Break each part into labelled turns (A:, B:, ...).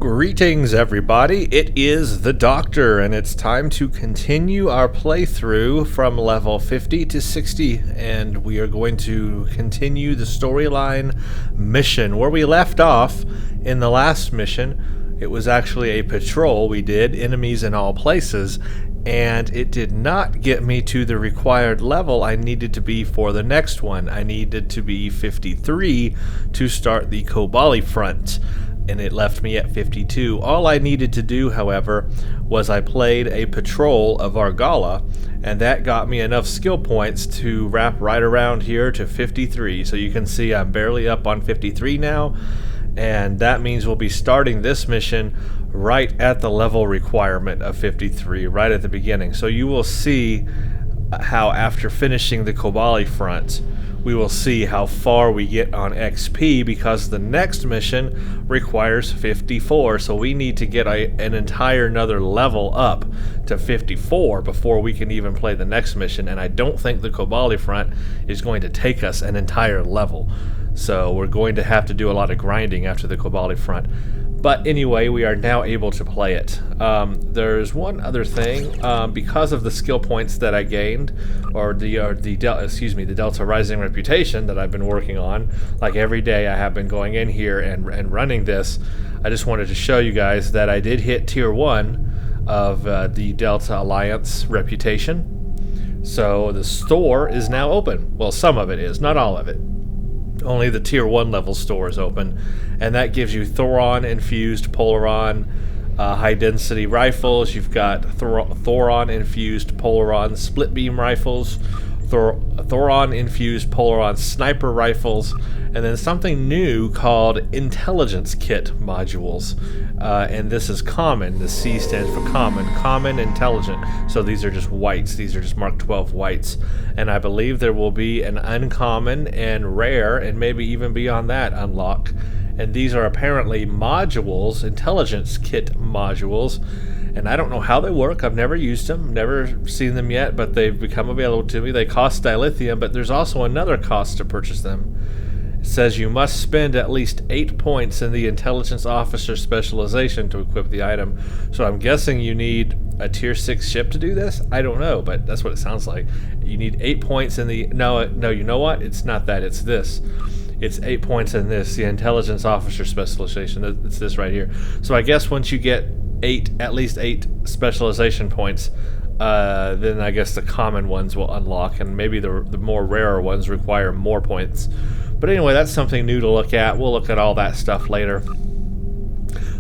A: Greetings, everybody. It is the Doctor, and it's time to continue our playthrough from level 50 to 60, and we are going to continue the storyline mission. Where we left off in the last mission, it was actually a patrol we did, enemies in all places, and it did not get me to the required level I needed to be for the next one. I needed to be 53 to start the Kobali front, and it left me at 52. All I needed to do, however, was I played a patrol of Argala, and that got me enough skill points to wrap right around here to 53. So you can see I'm barely up on 53 now, and that means we'll be starting this mission right at the level requirement of 53, right at the beginning. So you will see how after finishing the Kobali front, we will see how far we get on XP, because the next mission requires 54, so we need to get an entire another level up to 54 before we can even play the next mission, and I don't think the Kobali front is going to take us an entire level, so we're going to have to do a lot of grinding after the Kobali front. But anyway, we are now able to play it. There's one other thing. Because of the skill points that I gained, or the Delta Rising reputation that I've been working on, like every day I have been going in here and running this, I just wanted to show you guys that I did hit Tier 1 of the Delta Alliance reputation. So the store is now open. Well, some of it is, not all of it. Only the Tier 1 level store is open, and that gives you Thoron-infused Polaron high-density rifles. You've got Thoron-infused Polaron split-beam rifles, Thoron-infused Polaron sniper rifles, and then something new called Intelligence Kit modules. And this is common. The C stands for common, intelligent. So these are just whites. These are just Mark 12 whites. And I believe there will be an uncommon and rare, and maybe even beyond that, unlock. And these are apparently modules, Intelligence Kit modules. And I don't know how they work. I've never used them, never seen them yet, but they've become available to me. They cost dilithium, but there's also another cost to purchase them. It says you must spend at least 8 points in the Intelligence Officer specialization to equip the item. So I'm guessing you need a Tier 6 ship to do this? I don't know, but that's what it sounds like. You need 8 points in the... No, you know what? It's not that. It's this. It's 8 points in this, the Intelligence Officer specialization. It's this right here. So I guess once you get at least 8 specialization points, then I guess the common ones will unlock, and maybe the more rarer ones require more points. But anyway, that's something new to look at. We'll look at all that stuff later.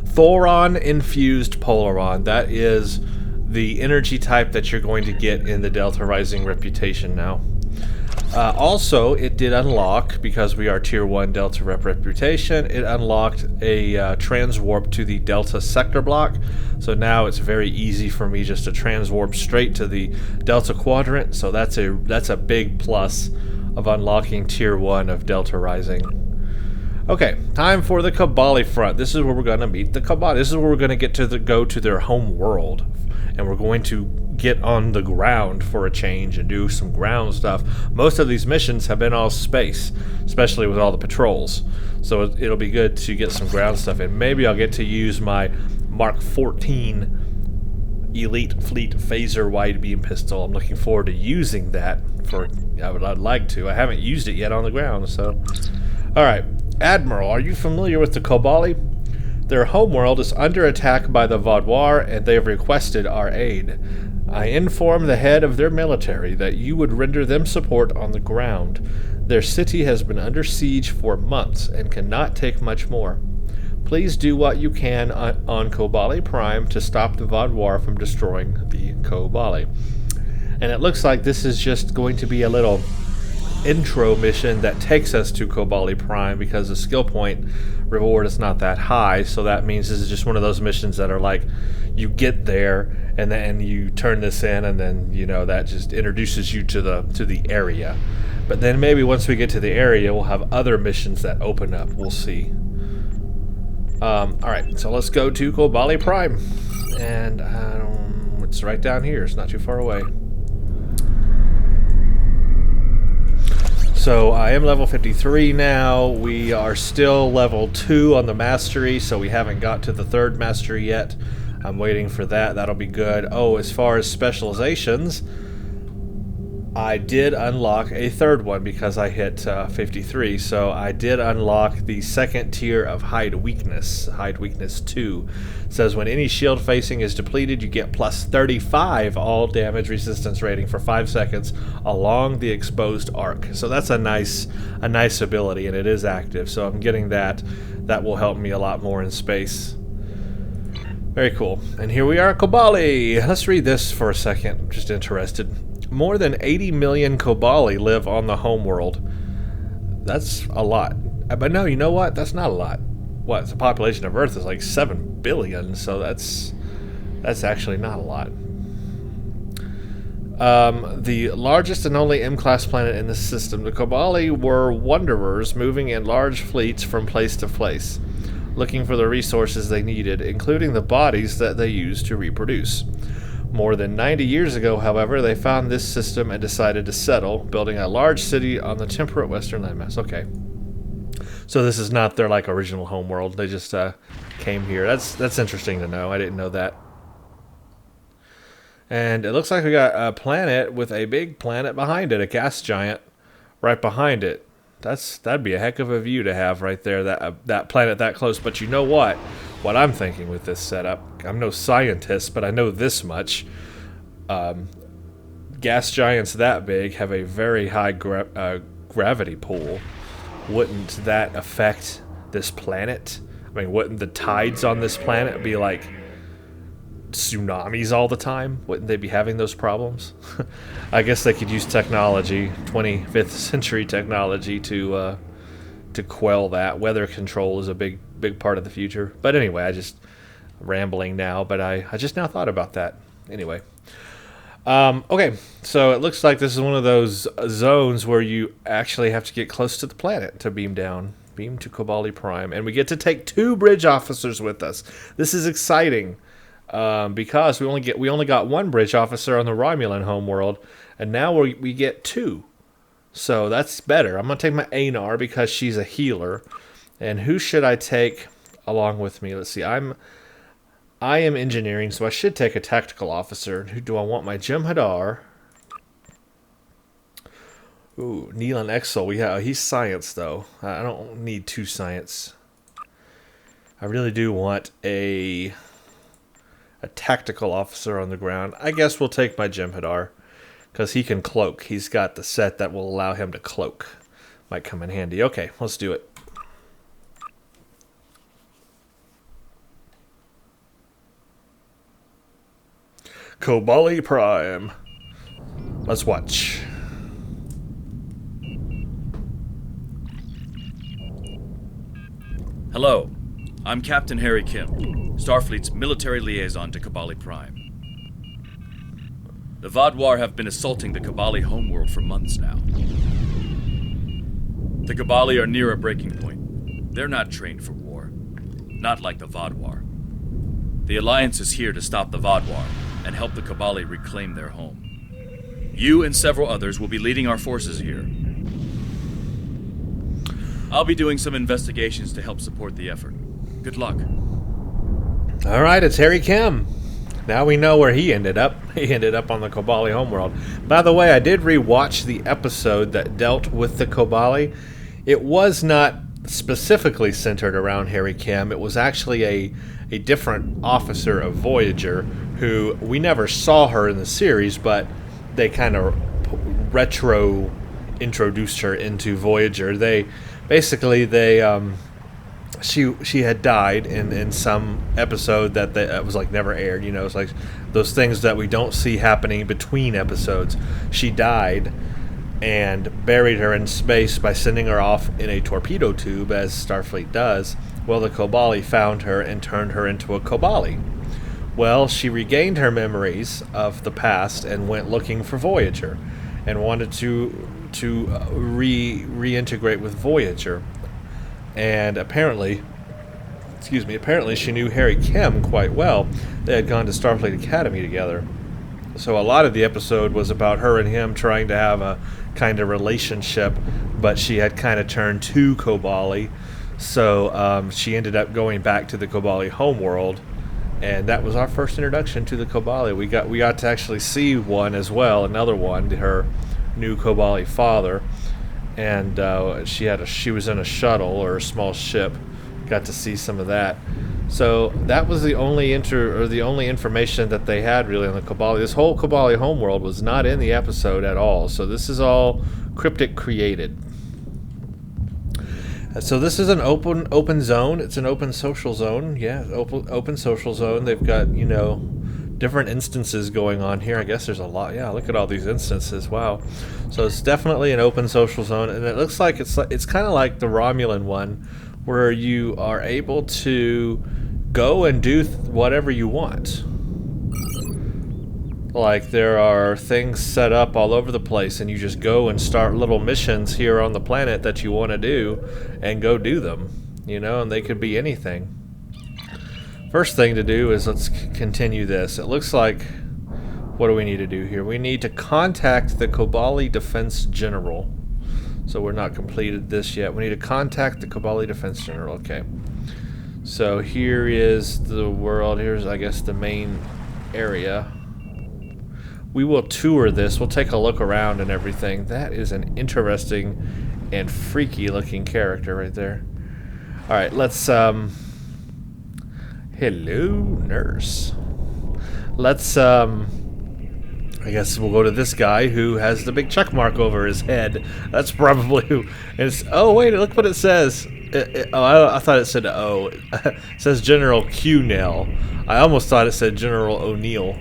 A: Thoron-infused Polaron. That is the energy type that you're going to get in the Delta Rising reputation now. Also, it did unlock, because we are Tier 1 Delta Rep reputation, it unlocked a transwarp to the Delta sector block. So now it's very easy for me just to transwarp straight to the Delta quadrant. So that's a big plus of unlocking Tier 1 of Delta Rising. Okay, time for the Kobali front. This is where we're going to meet the Kobali. This is where we're going to get to go to their home world. And we're going to get on the ground for a change and do some ground stuff. Most of these missions have been all space, especially with all the patrols. So it'll be good to get some ground stuff in. Maybe I'll get to use my Mark 14 Elite Fleet Phaser Wide Beam Pistol. I'm looking forward to using that. I'd like to. I haven't used it yet on the ground, so... Alright, Admiral, are you familiar with the Kobali? Their homeworld is under attack by the Vaudois, and they have requested our aid. I inform the head of their military that you would render them support on the ground. Their city has been under siege for months and cannot take much more. Please do what you can on Kobali Prime to stop the Vaudois from destroying the Kobali. And it looks like this is just going to be a little intro mission that takes us to Kobali Prime, because the skill point reward is not that high. So that means this is just one of those missions that are like, you get there and then you turn this in, and then that just introduces you to the area. But then maybe once we get to the area, we'll have other missions that open up. We'll see. Alright, so let's go to Kobali Prime, and it's right down here. It's not too far away. So I am level 53 now. We are still level 2 on the mastery, so we haven't got to the 3rd mastery yet. I'm waiting for that. That'll be good. Oh, as far as specializations, I did unlock a 3rd one because I hit 53. So I did unlock the 2nd tier of Hide Weakness. Hide Weakness 2. It says when any shield facing is depleted, you get plus 35 all damage resistance rating for 5 seconds along the exposed arc. So that's a nice ability, and it is active. So I'm getting that. That will help me a lot more in space. Very cool. And here we are at Kobali. Let's read this for a second. I'm just interested. More than 80 million Kobali live on the homeworld. That's a lot. But no, you know what? That's not a lot. What? The population of Earth is like 7 billion, so that's actually not a lot. The largest and only M-class planet in the system, the Kobali were wanderers moving in large fleets from place to place, looking for the resources they needed, including the bodies that they used to reproduce. More than 90 years ago, however, they found this system and decided to settle, building a large city on the temperate western landmass. Okay. So this is not their like original homeworld. They just came here. That's interesting to know. I didn't know that. And it looks like we got a planet with a big planet behind it, a gas giant right behind it. That'd be a heck of a view to have right there, that planet that close. But you know what? What I'm thinking with this setup, I'm no scientist, but I know this much. Gas giants that big have a very high gravity pull. Wouldn't that affect this planet? I mean, wouldn't the tides on this planet be like tsunamis all the time? Wouldn't they be having those problems? I guess they could use technology, 25th century technology, to quell that. Weather control is a big part of the future. But anyway, I just rambling now, but I just now thought about that. Anyway. Okay, so it looks like this is one of those zones where you actually have to get close to the planet to beam down. Beam to Kobali Prime. And we get to take 2 bridge officers with us. This is exciting. Because we only got 1 bridge officer on the Romulan homeworld, and now we get 2. So that's better. I'm going to take my Anar because she's a healer. And who should I take along with me? Let's see. I am engineering, so I should take a tactical officer. Who do I want? My Jem'Hadar. Ooh, Neelan Exel. He's science, though. I don't need 2 science. I really do want a tactical officer on the ground. I guess we'll take my Jem'Hadar, because he can cloak. He's got the set that will allow him to cloak. Might come in handy. Okay, let's do it. Kobali Prime. Let's watch.
B: Hello, I'm Captain Harry Kim, Starfleet's military liaison to Kobali Prime. The Vodwar have been assaulting the Kobali homeworld for months now. The Kobali are near a breaking point. They're not trained for war, not like the Vodwar. The Alliance is here to stop the Vodwar and help the Kobali reclaim their home. You and several others will be leading our forces here. I'll be doing some investigations to help support the effort. Good luck.
A: All right, it's Harry Kim. Now we know where he ended up. He ended up on the Kobali homeworld. By the way, I did rewatch the episode that dealt with the Kobali. It was not specifically centered around Harry Kim. It was actually a different officer of Voyager who we never saw her in the series, but they kind of retro introduced her into Voyager. She had died in some episode that was like never aired. You know, it's like those things that we don't see happening between episodes. She died and buried her in space by sending her off in a torpedo tube, as Starfleet does. Well, the Kobali found her and turned her into a Kobali. Well, she regained her memories of the past and went looking for Voyager and wanted to reintegrate with Voyager. And apparently she knew Harry Kim quite well. They had gone to Starfleet Academy together. So a lot of the episode was about her and him trying to have a kind of relationship, but she had kind of turned to Kobali. So she ended up going back to the Kobali homeworld, and that was our first introduction to the Kobali. We got to actually see one as well, another one, her new Kobali father, and she was in a shuttle or a small ship. Got to see some of that. So that was the only information that they had really on the Kobali. This whole Kobali homeworld was not in the episode at all. So this is all Cryptic created. So this is an open zone. It's an open social zone. Yeah, open social zone. They've got, different instances going on here. I guess there's a lot. Yeah, look at all these instances. Wow. So it's definitely an open social zone, and it looks like it's kind of like the Romulan one, where you are able to go and do whatever you want. Like, there are things set up all over the place, and you just go and start little missions here on the planet that you want to do, and go do them, and they could be anything. First thing to do is let's continue this. It looks like, what do we need to do here? We need to contact the Kobali Defense General. So we're not completed this yet. We need to contact the Kobali Defense General. Okay. So here is the world. Here's, I guess, the main area. We will tour this. We'll take a look around and everything. That is an interesting and freaky looking character right there. Alright, let's, hello, nurse. Let's, I guess we'll go to this guy who has the big check mark over his head. That's probably who. Oh, wait, look what it says. I thought it said O. It says General Q Nell. I almost thought it said General O'Neill.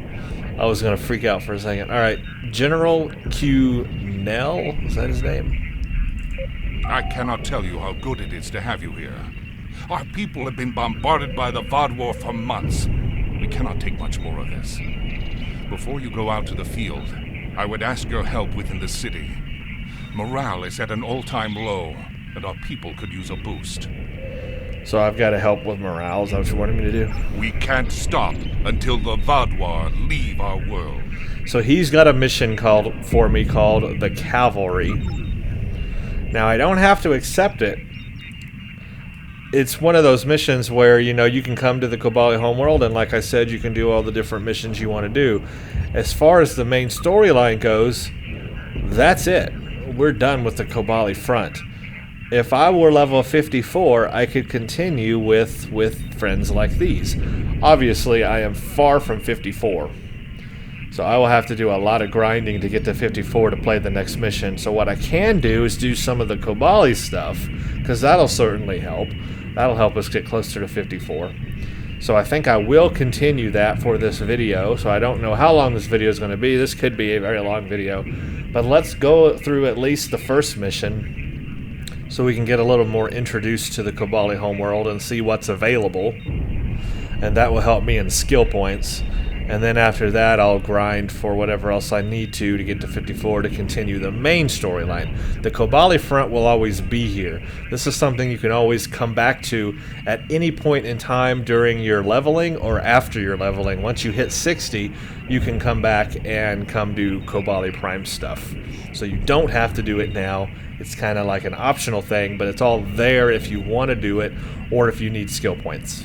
A: I was going to freak out for a second. All right, General Q Nell? Is that his name?
C: I cannot tell you how good it is to have you here. Our people have been bombarded by the Voth War for months. We cannot take much more of this. Before you go out to the field, I would ask your help within the city. Morale is at an all-time low, and our people could use a boost.
A: So I've got to help with morale. Is that what you wanted me to do?
C: We can't stop until the Voth War leave our world.
A: So he's got a mission called the Cavalry. Now, I don't have to accept it. It's one of those missions where, you can come to the Kobali homeworld, and like I said, you can do all the different missions you want to do. As far as the main storyline goes, that's it. We're done with the Kobali front. If I were level 54, I could continue with friends like these. Obviously, I am far from 54. So I will have to do a lot of grinding to get to 54 to play the next mission. So what I can do is do some of the Kobali stuff, because that'll certainly help. That'll help us get closer to 54. So I think I will continue that for this video. So I don't know how long this video is going to be. This could be a very long video. But let's go through at least the first mission, so we can get a little more introduced to the Kobali homeworld and see what's available. And that will help me in skill points. And then after that, I'll grind for whatever else I need to get to 54 to continue the main storyline. The Kobali front will always be here. This is something you can always come back to at any point in time during your leveling or after your leveling. Once you hit 60, you can come back and come do Kobali Prime stuff. So you don't have to do it now. It's kind of like an optional thing, but it's all there if you want to do it or if you need skill points.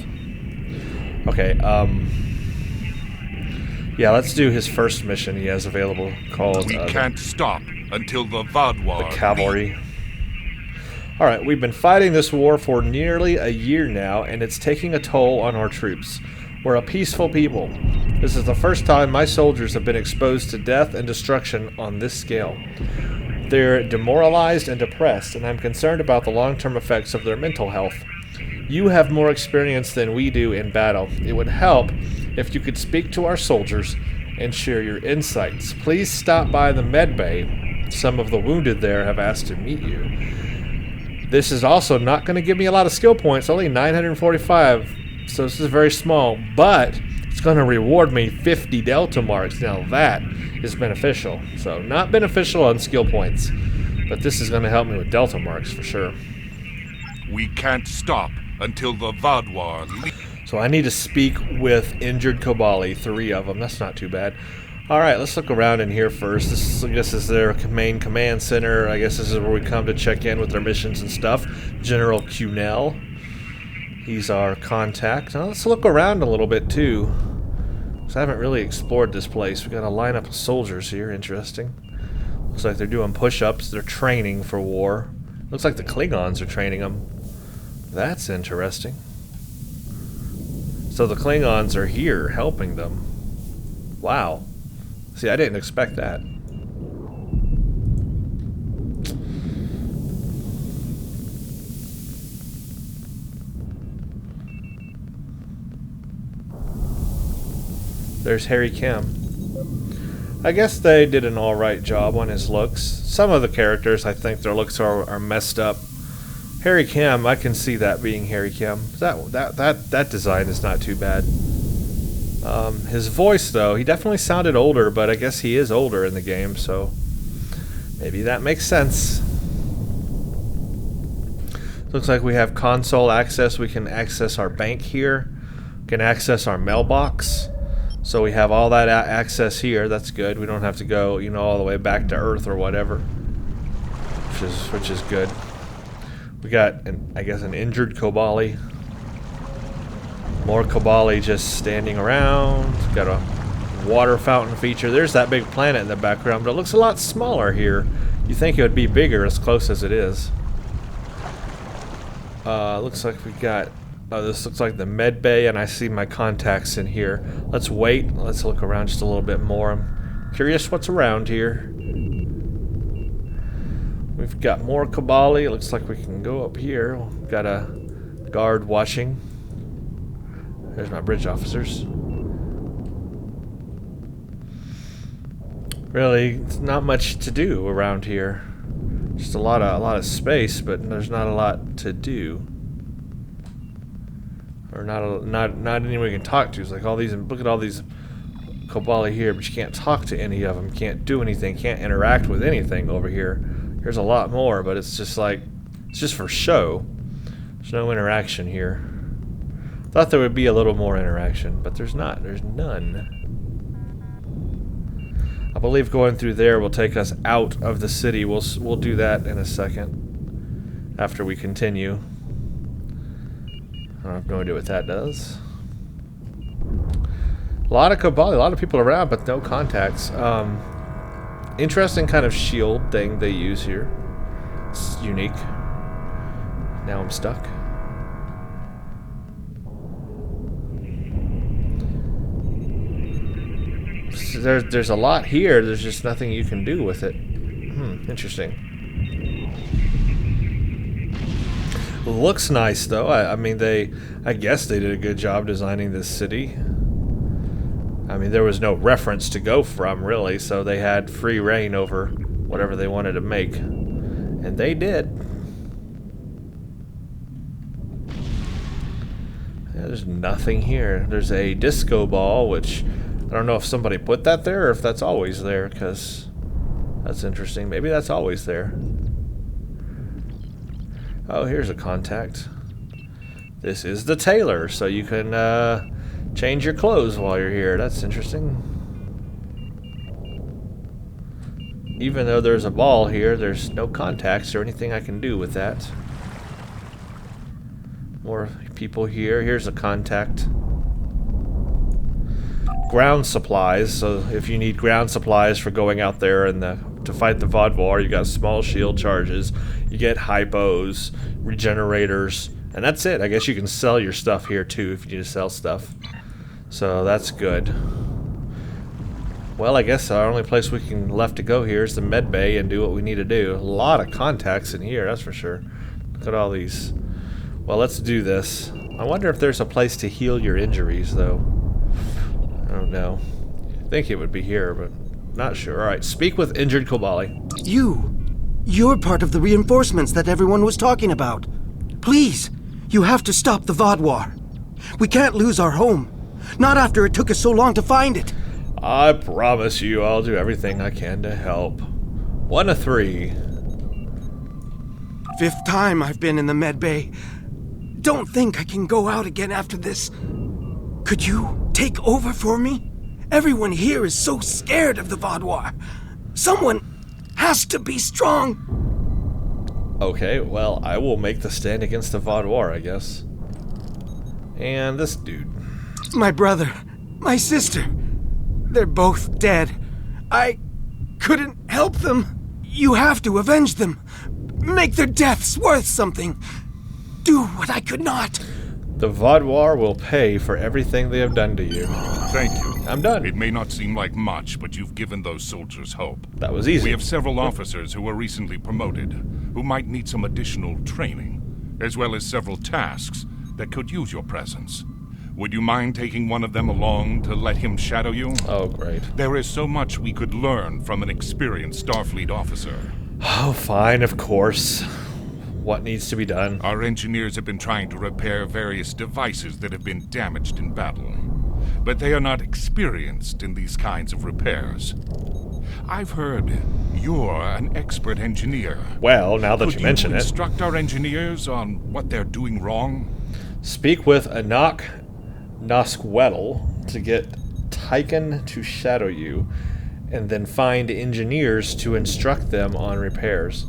A: Okay, yeah, let's do his first mission he has available called...
C: We can't stop until the Voth War.
A: The Cavalry. Alright, we've been fighting this war for nearly a year now, and it's taking a toll on our troops. We're a peaceful people. This is the first time my soldiers have been exposed to death and destruction on this scale. They're demoralized and depressed, and I'm concerned about the long-term effects of their mental health. You have more experience than we do in battle. It would help if you could speak to our soldiers and share your insights. Please stop by the med bay. Some of the wounded there have asked to meet you. This is also not going to give me a lot of skill points, only 945, so this is very small, but it's going to reward me 50 delta marks. Now that is beneficial. So not beneficial on skill points, but this is going to help me with delta marks for sure.
C: We can't stop until the Voth War.
A: So I need to speak with injured Kobali, 3 of them. That's not too bad. Alright, let's look around in here first. This, I guess, is their main command center. I guess this is where we come to check in with their missions and stuff. General Cunell. He's our contact. Now let's look around a little bit, too. Because I haven't really explored this place. We got a lineup of soldiers here. Interesting. Looks like they're doing push-ups. They're training for war. Looks like the Klingons are training them. That's interesting. So the Klingons are here helping them. Wow. See, I didn't expect that. There's Harry Kim. I guess they did an alright job on his looks. Some of the characters, I think their looks are messed up. Harry Kim, I can see that being Harry Kim. That design is not too bad. His voice, though, he definitely sounded older, but I guess he is older in the game, so maybe that makes sense. Looks like we have console access. We can access our bank here. We can access our mailbox. So we have all that access here. That's good. We don't have to go, you know, all the way back to Earth or whatever, which is good. We got, I guess, an injured Kobali. More Kobali just standing around. Got a water fountain feature. There's that big planet in the background, but it looks a lot smaller here. You think it would be bigger as close as it is. Looks like we got... Oh, this looks like the med bay, and I see my contacts in here. Let's wait. Let's look around just a little bit more. I'm curious what's around here. We've got more Kobali. It looks like we can go up here. We've got a guard watching. There's my bridge officers. Really, it's not much to do around here. Just a lot of space, but there's not a lot to do. Or not anyone we can talk to. It's like all these. Look at all these Kobali here, but you can't talk to any of them. Can't do anything. Can't interact with anything over here. There's a lot more, but it's just like it's just for show. There's no interaction here. Thought there would be a little more interaction, but there's not. There's none. I believe going through there will take us out of the city. We'll do that in a second after we continue. I have no idea what that does. A lot of Kobali, a lot of people around, but no contacts. Interesting kind of shield thing they use here. It's unique. Now I'm stuck. So there's a lot here. There's just nothing you can do with it. Interesting. Looks nice, though. I mean, I guess they did a good job designing this city. I mean, there was no reference to go from, really, so they had free reign over whatever they wanted to make. And they did. Yeah, there's nothing here. There's a disco ball, which I don't know if somebody put that there or if that's always there, because that's interesting. Maybe that's always there. Oh, here's a contact. This is the tailor, so you can change your clothes while you're here. That's interesting. Even though there's a ball here, there's no contacts or anything I can do with that. More people here. Here's a contact. Ground supplies. So if you need ground supplies for going out there and to fight the Voth War, you got small shield charges. You get hypos, regenerators, and that's it. I guess you can sell your stuff here too if you need to sell stuff. So that's good. Well, I guess our only place we can left to go here is the med bay and do what we need to do. A lot of contacts in here, that's for sure. Look at all these. Well, let's do this. I wonder if there's a place to heal your injuries, though. I don't know. I think it would be here, but not sure. All right, speak with injured Kobali.
D: You're part of the reinforcements that everyone was talking about. Please, you have to stop the Voth War. We can't lose our home. Not after it took us so long to find it.
A: I promise you I'll do everything I can to help. 1 of 3.
D: 5th time I've been in the med bay. Don't think I can go out again after this. Could you take over for me? Everyone here is so scared of the Vaudois. Someone has to be strong.
A: Okay, well, I will make the stand against the Vaudois, I guess. And this dude.
D: My brother, my sister, they're both dead. I couldn't help them. You have to avenge them. Make their deaths worth something. Do what I could not.
A: The Vaudois will pay for everything they have done to you.
C: Thank you.
A: I'm done.
C: It may not seem like much, but you've given those soldiers hope.
A: That was easy.
C: We have several officers who were recently promoted, who might need some additional training, as well as several tasks that could use your presence. Would you mind taking one of them along to let him shadow you?
A: Oh, great.
C: There is so much we could learn from an experienced Starfleet officer.
A: Oh, fine, of course. What needs to be done?
C: Our engineers have been trying to repair various devices that have been damaged in battle, but they are not experienced in these kinds of repairs. I've heard you're an expert engineer.
A: Well, now that you mention
C: Could you
A: it.
C: instruct our engineers on what they're doing wrong?
A: Speak with Anak Nosquedel to get Tyken to shadow you, and then find engineers to instruct them on repairs.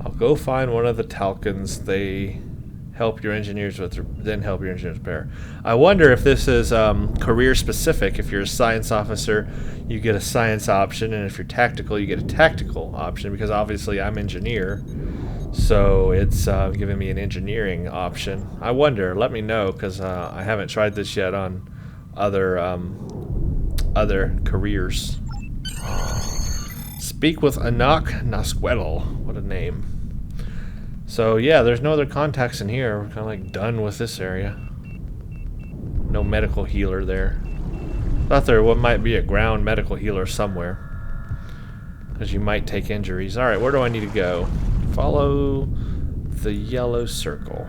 A: I'll go find one of the Talcons. They help your engineers repair. I wonder if this is career specific. If you're a science officer, you get a science option, and if you're tactical, you get a tactical option, because obviously I'm engineer, so it's giving me an engineering option. I wonder. Let me know, because I haven't tried this yet on other careers. Speak with Anak Nosquedel. What a name. So yeah, there's no other contacts in here. We're kind of like done with this area. No medical healer there. Thought there might be a ground medical healer somewhere, because you might take injuries. Alright, where do I need to go? Follow the yellow circle.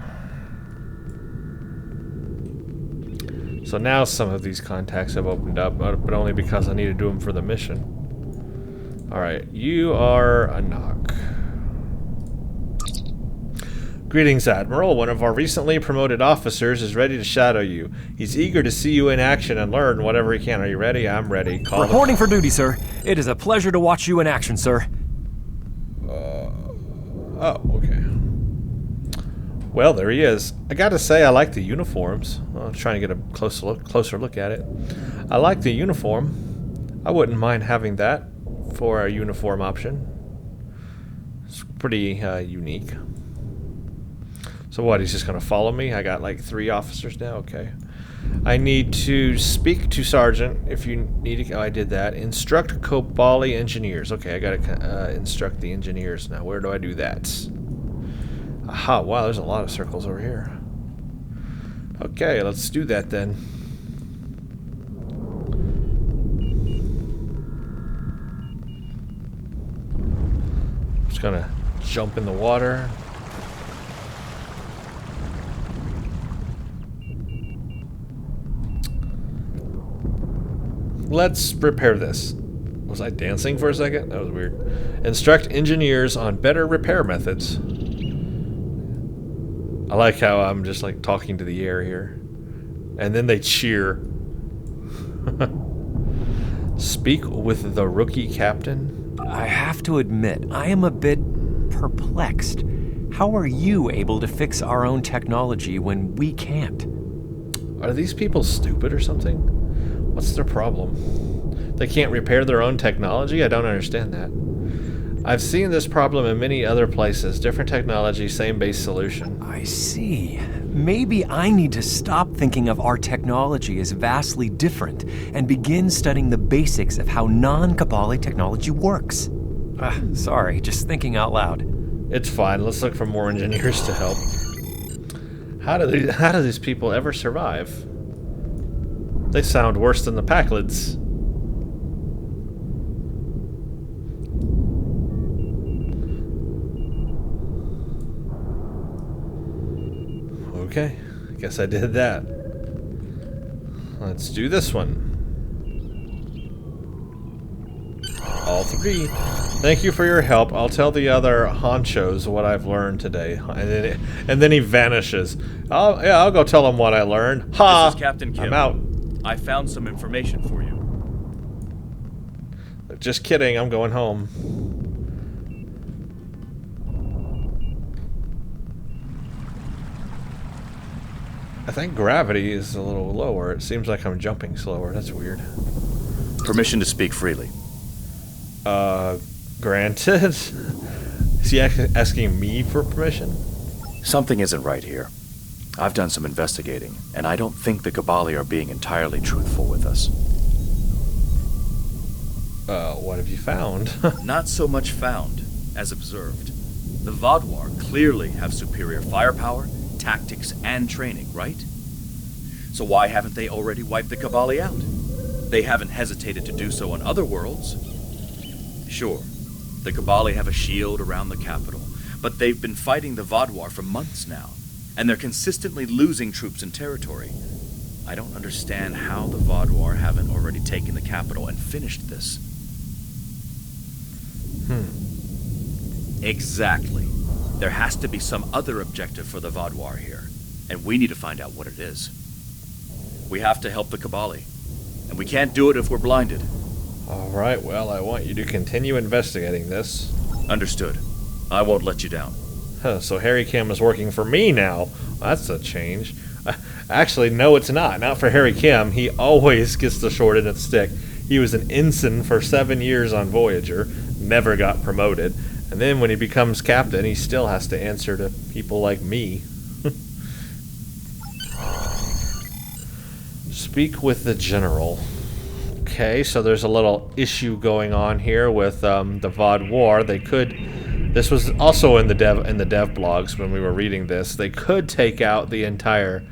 A: So now some of these contacts have opened up, but only because I need to do them for the mission. Alright, you are Anak. Greetings, Admiral. One of our recently promoted officers is ready to shadow you. He's eager to see you in action and learn whatever he can. Are you ready? I'm ready. Call
E: Reporting for duty, sir. It is a pleasure to watch you in action, sir.
A: Oh, okay. Well, there he is. I gotta say, I like the uniforms. I'm trying to get a closer look at it. I like the uniform. I wouldn't mind having that for a uniform option. It's pretty unique. So what, he's just gonna follow me? I got like 3 officers now, okay. I need to speak to Sergeant if you need to. Oh, I did that. Instruct Kobali engineers. Okay, I gotta instruct the engineers now. Where do I do that? Aha, wow, there's a lot of circles over here. Okay, let's do that then. Just gonna jump in the water. Let's repair this. Was I dancing for a second? That was weird. Instruct engineers on better repair methods. I like how I'm just like talking to the air here. And then they cheer. Speak with the rookie captain.
E: I have to admit, I am a bit perplexed. How are you able to fix our own technology when we can't?
A: Are these people stupid or something? What's their problem? They can't repair their own technology? I don't understand that. I've seen this problem in many other places. Different technology, same base solution.
E: I see. Maybe I need to stop thinking of our technology as vastly different and begin studying the basics of how non-Kobali technology works. Sorry, just thinking out loud.
A: It's fine. Let's look for more engineers to help. How do these people ever survive? They sound worse than the Packlids. Okay, I guess I did that. Let's do this one. All 3. Thank you for your help. I'll tell the other honchos what I've learned today. And then he vanishes. I'll go tell them what I learned. Ha!
B: This is Captain Kim.
A: I'm out.
B: I found some information for you.
A: Just kidding, I'm going home. I think gravity is a little lower. It seems like I'm jumping slower. That's weird.
B: Permission to speak freely.
A: Granted. Is he asking me for permission?
B: Something isn't right here. I've done some investigating, and I don't think the Kobali are being entirely truthful with us.
A: What have you found?
B: Not so much found, as observed. The Vodwar clearly have superior firepower, tactics, and training, right? So why haven't they already wiped the Kobali out? They haven't hesitated to do so on other worlds. Sure, the Kobali have a shield around the capital, but they've been fighting the Vodwar for months now, and they're consistently losing troops and territory. I don't understand how the Vodwar haven't already taken the capital and finished this. Exactly. There has to be some other objective for the Vodwar here, and we need to find out what it is. We have to help the Kobali, and we can't do it if we're blinded.
A: Alright, well, I want you to continue investigating this.
B: Understood. I won't let you down.
A: Huh, so Harry Kim is working for me now. That's a change. Actually, no, it's not. Not for Harry Kim. He always gets the short end of the stick. He was an ensign for 7 years on Voyager, never got promoted, and then when he becomes captain, he still has to answer to people like me. Speak with the general. Okay, so there's a little issue going on here with the VOD War. They could... This was also in the dev blogs when we were reading this. They could take out the entire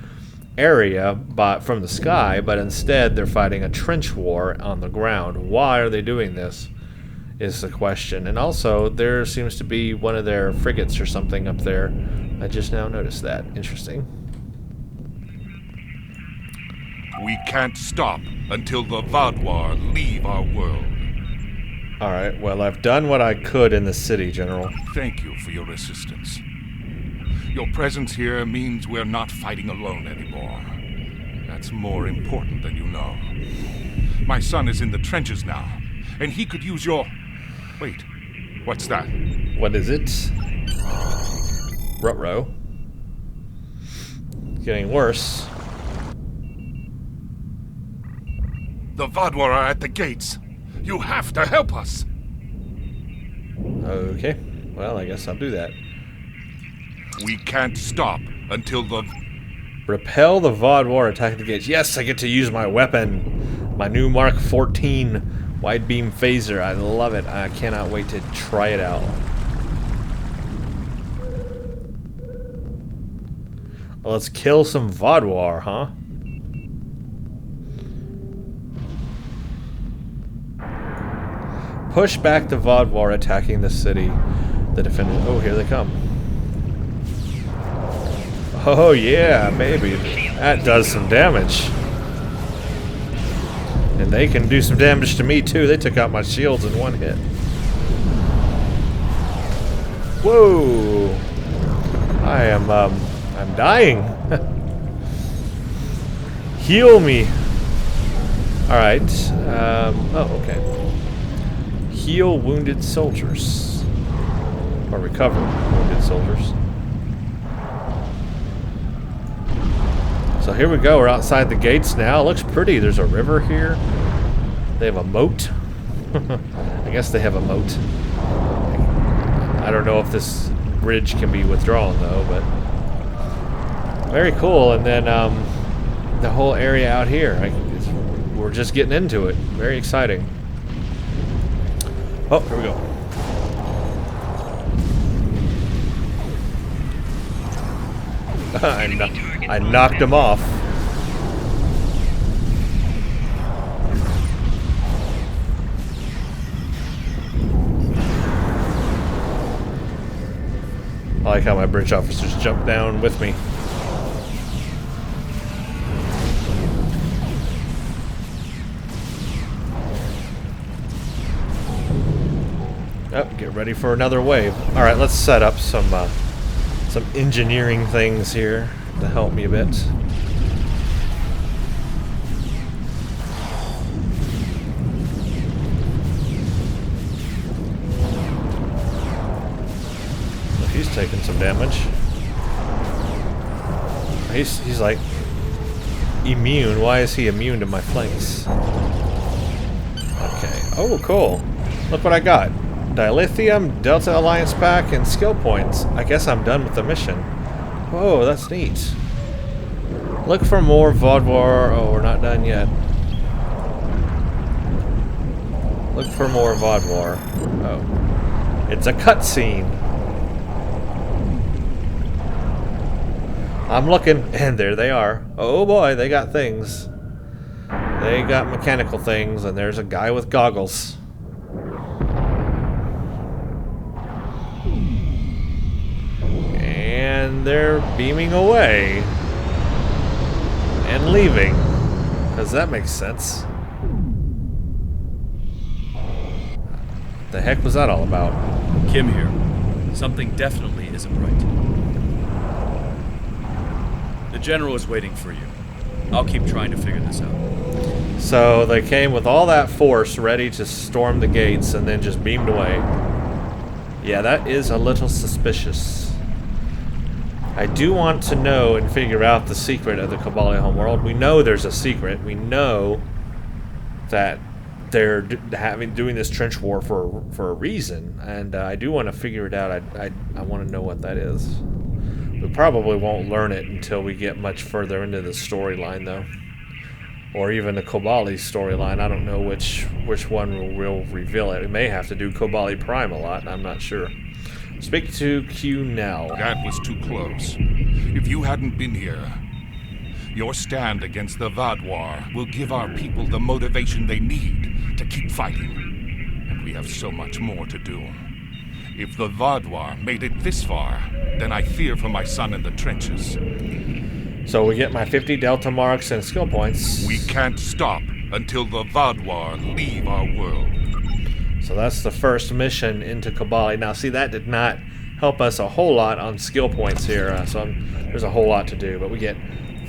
A: area from the sky, but instead they're fighting a trench war on the ground. Why are they doing this is the question. And also, there seems to be one of their frigates or something up there. I just now noticed that. Interesting.
C: We can't stop until the Vodwar leave our world.
A: Alright, well, I've done what I could in the city, General.
C: Thank you for your assistance. Your presence here means we're not fighting alone anymore. That's more important than you know. My son is in the trenches now, and he could use your... Wait, what's that?
A: What is it? Ruh-roh. Getting worse.
C: The Vodwar are at the gates. You have to help us.
A: Okay, well, I guess I'll do that.
C: We can't stop until the...
A: Repel the Vodwar attack the gates. Yes, I get to use my weapon. My new Mark 14 wide beam phaser. I love it. I cannot wait to try it out. Well, let's kill some Vodwar, huh? Push back the Vodwar attacking the city. The defender... Oh, here they come. Oh, yeah, baby. That does some damage. And they can do some damage to me, too. They took out my shields in one hit. Whoa! I'm dying. Heal me. Alright. Oh, okay. Heal wounded soldiers. Or recover wounded soldiers. So here we go, we're outside the gates now. It looks pretty. There's a river here. They have a moat. I guess they have a moat. I don't know if this bridge can be withdrawn though, but very cool. And then the whole area out here. We're just getting into it. Very exciting. Oh, here we go. I knocked him off. I like how my bridge officers jump down with me. Oh, get ready for another wave. Alright, let's set up some engineering things here to help me a bit. taking some damage. He's like immune. Why is he immune to my flanks? Okay. Oh, cool. Look what I got. Dilithium, Delta Alliance pack, and skill points. I guess I'm done with the mission. Whoa, that's neat. Look for more Vodwar. Oh, we're not done yet. Look for more Vodwar. Oh. It's a cutscene. I'm looking, and there they are. Oh boy, they got things. They got mechanical things, and there's a guy with goggles. And they're beaming away. And leaving. Because that makes sense. What the heck was that all about?
B: Kim here. Something definitely isn't right. The General is waiting for you. I'll keep trying to figure this out.
A: So they came with all that force ready to storm the gates and then just beamed away. Yeah, that is a little suspicious. I do want to know and figure out the secret of the Kobali homeworld. We know there's a secret. We know that they're doing this trench war for a reason, and I do want to figure it out. I want to know what that is. We probably won't learn it until we get much further into the storyline, though, or even the Kobali storyline. I don't know which one will reveal it. We may have to do Kobali Prime a lot. I'm not sure. Speak to Q now.
C: That was too close. If you hadn't been here, your stand against the Vodwar will give our people the motivation they need to keep fighting. And we have so much more to do. If the Vodwar made it this far, then I fear for my son in the trenches.
A: So we get my 50 Delta marks and skill points.
C: We can't stop until the Vodwar leave our world.
A: So that's the first mission into Kobali. Now, see, that did not help us a whole lot on skill points here. There's a whole lot to do, but we get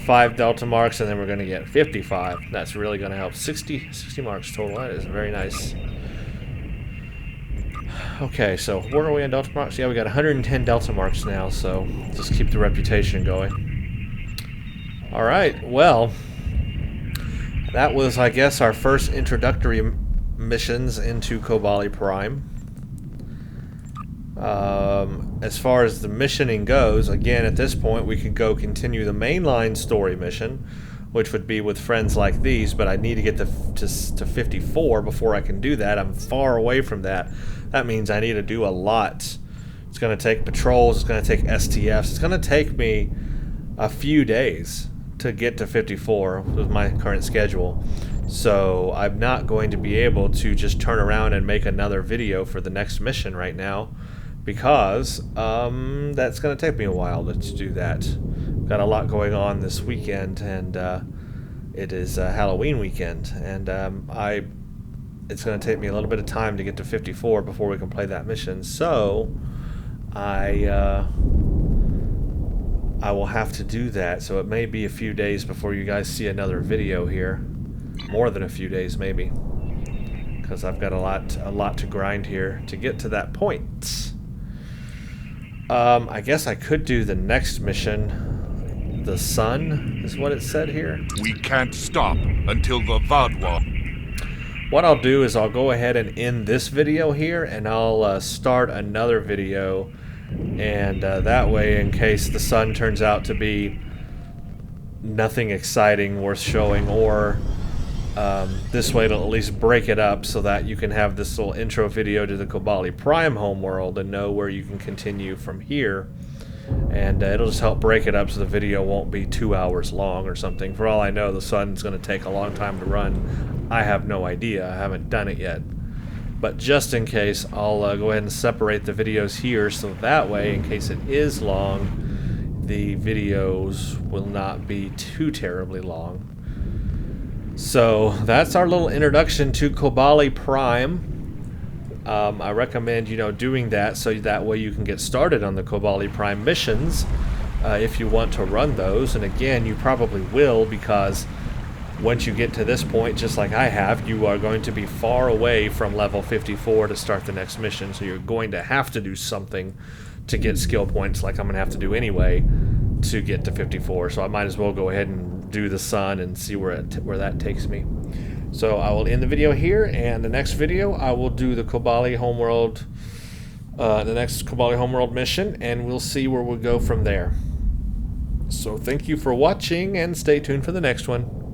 A: 5 Delta marks, and then we're going to get 55. That's really going to help. 60 marks total. That is very nice. Okay, so where are we on Delta marks? Yeah, we got 110 Delta marks now, so just keep the reputation going. Alright, well, that was, I guess, our first introductory missions into Kobali Prime. As far as the missioning goes, again, at this point, we can go continue the mainline story mission, which would be with friends like these, but I need to get to 54 before I can do that. I'm far away from that. That means I need to do a lot. It's going to take patrols, it's going to take STFs, it's going to take me a few days to get to 54 with my current schedule. So I'm not going to be able to just turn around and make another video for the next mission right now, because that's going to take me a while to do that. Got a lot going on this weekend, and it is Halloween weekend, and it's going to take me a little bit of time to get to 54 before we can play that mission. So I will have to do that. So it may be a few days before you guys see another video here. More than a few days, maybe, because I've got a lot to grind here to get to that point. I guess I could do the next mission. The sun is what it said here.
C: We can't stop until the Vodwar.
A: What I'll do is I'll go ahead and end this video here, and I'll start another video, and that way, in case the sun turns out to be nothing exciting worth showing, or this way it'll at least break it up so that you can have this little intro video to the Kobali Prime homeworld and know where you can continue from here. And it'll just help break it up so the video won't be 2 hours long or something. For all I know, the sun's going to take a long time to run. I have no idea. I haven't done it yet. But just in case, I'll go ahead and separate the videos here, so that way, in case it is long, the videos will not be too terribly long. So that's our little introduction to Kobali Prime. I recommend, doing that so that way you can get started on the Kobali Prime missions if you want to run those. And again, you probably will, because once you get to this point, just like I have, you are going to be far away from level 54 to start the next mission. So you're going to have to do something to get skill points like I'm going to have to do anyway to get to 54. So I might as well go ahead and do the sun and see where that takes me. So I will end the video here, and the next video I will do the Kobali homeworld, the next Kobali homeworld mission, and we'll see where we'll go from there. So thank you for watching, and stay tuned for the next one.